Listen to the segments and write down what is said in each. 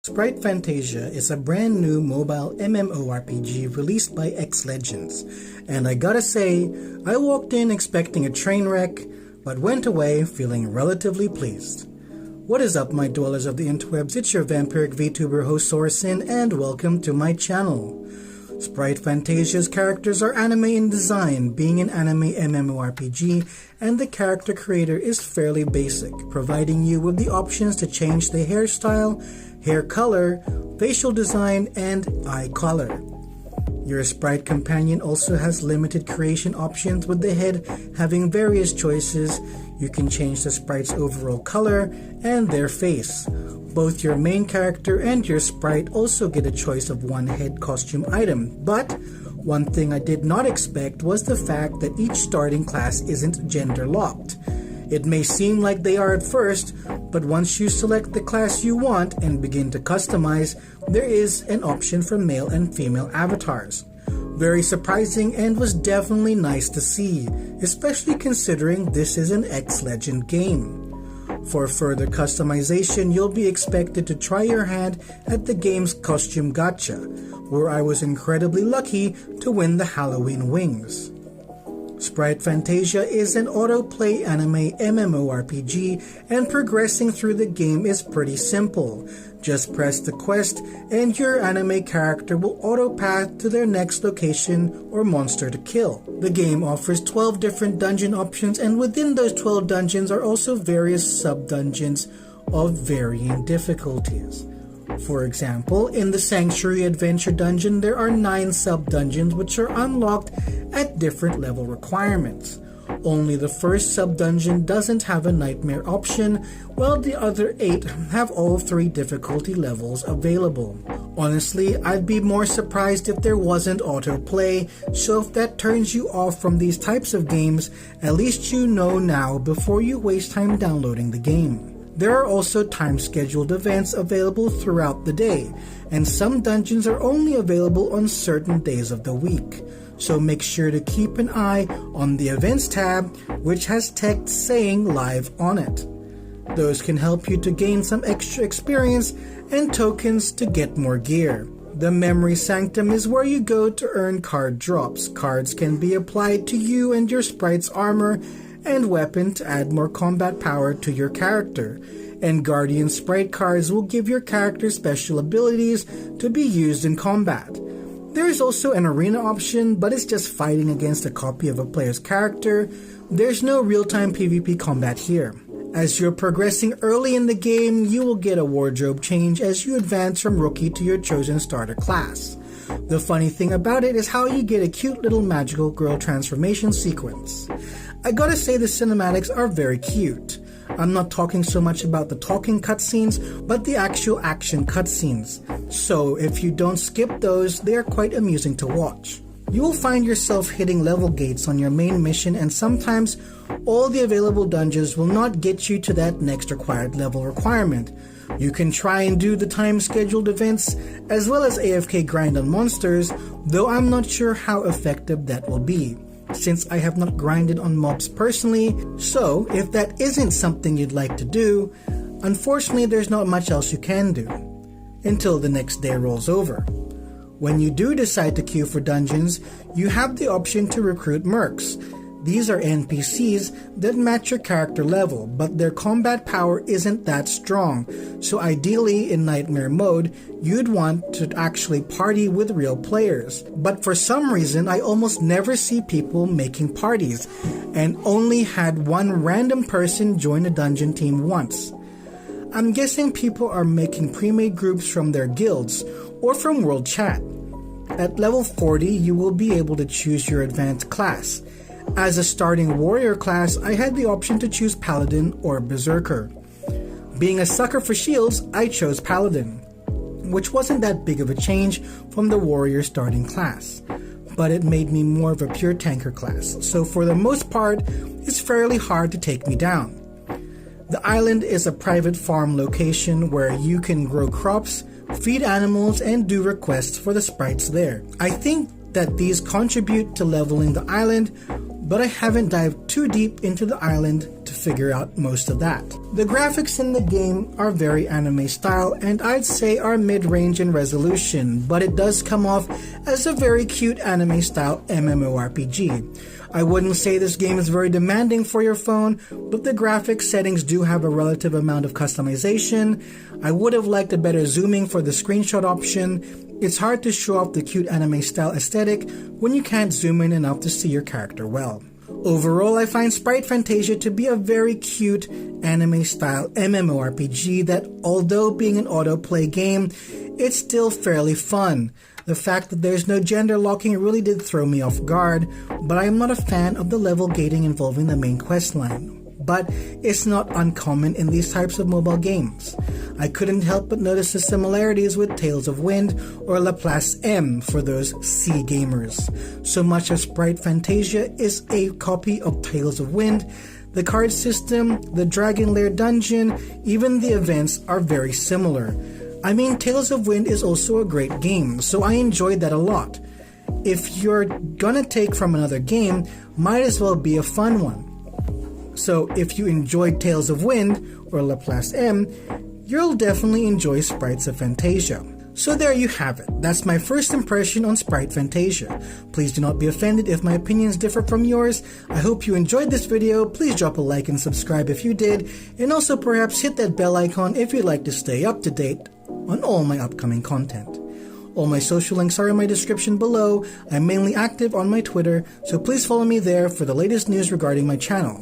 Sprite Fantasia is a brand new mobile MMORPG released by X Legends, and I gotta say, I walked in expecting a train wreck, but went away feeling relatively pleased. What is up, my dwellers of the interwebs? It's your vampiric VTuber host Sorasyn, and welcome to my channel. Sprite Fantasia's characters are anime in design, being an anime MMORPG, and the character creator is fairly basic, providing you with the options to change the hairstyle, hair color, facial design, and eye color. Your sprite companion also has limited creation options, with the head having various choices. You can change the sprite's overall color and their face. Both your main character and your sprite also get a choice of one head costume item, but one thing I did not expect was the fact that each starting class isn't gender locked. It may seem like they are at first, but once you select the class you want and begin to customize, there is an option for male and female avatars. Very surprising, and was definitely nice to see, especially considering this is an X Legend game. For further customization, you'll be expected to try your hand at the game's costume gacha, where I was incredibly lucky to win the Halloween wings. Sprite Fantasia is an auto-play anime MMORPG, and progressing through the game is pretty simple. Just press the quest and your anime character will auto-path to their next location or monster to kill. The game offers 12 different dungeon options, and within those 12 dungeons are also various sub-dungeons of varying difficulties. For example, in the Sanctuary Adventure Dungeon, there are 9 sub-dungeons which are unlocked at different level requirements. Only the first sub-dungeon doesn't have a nightmare option, while the other 8 have all 3 difficulty levels available. Honestly, I'd be more surprised if there wasn't autoplay, so if that turns you off from these types of games, at least you know now before you waste time downloading the game. There are also time-scheduled events available throughout the day, and some dungeons are only available on certain days of the week. So make sure to keep an eye on the Events tab, which has text saying live on it. Those can help you to gain some extra experience and tokens to get more gear. The Memory Sanctum is where you go to earn card drops. Cards can be applied to you and your sprite's armor and weapon to add more combat power to your character. And Guardian Sprite cards will give your character special abilities to be used in combat. There is also an arena option, but it's just fighting against a copy of a player's character. There's no real-time PvP combat here. As you're progressing early in the game, you will get a wardrobe change as you advance from rookie to your chosen starter class. The funny thing about it is how you get a cute little magical girl transformation sequence. I gotta say, the cinematics are very cute. I'm not talking so much about the talking cutscenes, but the actual action cutscenes. So if you don't skip those, they are quite amusing to watch. You will find yourself hitting level gates on your main mission, and sometimes all the available dungeons will not get you to that next required level requirement. You can try and do the time-scheduled events as well as AFK grind on monsters, though I'm not sure how effective that will be, since I have not grinded on mobs personally. So if that isn't something you'd like to do, unfortunately there's not much else you can do, until the next day rolls over. When you do decide to queue for dungeons, you have the option to recruit mercs. These are NPCs that match your character level, but their combat power isn't that strong, so ideally in nightmare mode, you'd want to actually party with real players. But for some reason, I almost never see people making parties, and only had one random person join a dungeon team once. I'm guessing people are making pre-made groups from their guilds, or from world chat. At level 40, you will be able to choose your advanced class. As a starting warrior class, I had the option to choose Paladin or Berserker. Being a sucker for shields, I chose Paladin, which wasn't that big of a change from the warrior starting class, but it made me more of a pure tanker class, so for the most part, it's fairly hard to take me down. The island is a private farm location where you can grow crops, feed animals, and do requests for the sprites there. I think that these contribute to leveling the island, but I haven't dived too deep into the island to figure out most of that. The graphics in the game are very anime style and I'd say are mid-range in resolution, but it does come off as a very cute anime style MMORPG. I wouldn't say this game is very demanding for your phone, but the graphics settings do have a relative amount of customization. I would have liked a better zooming for the screenshot option. It's hard to show off the cute anime style aesthetic when you can't zoom in enough to see your character well. Overall, I find Sprite Fantasia to be a very cute anime style MMORPG that, although being an autoplay game, it's still fairly fun. The fact that there's no gender locking really did throw me off guard, but I am not a fan of the level gating involving the main questline. But it's not uncommon in these types of mobile games. I couldn't help but notice the similarities with Tales of Wind or Laplace M for those C gamers. So much as Sprite Fantasia is a copy of Tales of Wind, the card system, the Dragon Lair dungeon, even the events are very similar. I mean, Tales of Wind is also a great game, so I enjoyed that a lot. If you're gonna take from another game, might as well be a fun one. So if you enjoyed Tales of Wind or Laplace M, you'll definitely enjoy Sprites of Fantasia. So there you have it. That's my first impression on Sprite Fantasia. Please do not be offended if my opinions differ from yours. I hope you enjoyed this video. Please drop a like and subscribe if you did, and also perhaps hit that bell icon if you'd like to stay up to date on all my upcoming content. All my social links are in my description below. I'm mainly active on my Twitter, so please follow me there for the latest news regarding my channel.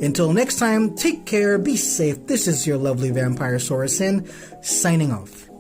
Until next time, take care, be safe. This is your lovely vampire Sorasyn, signing off.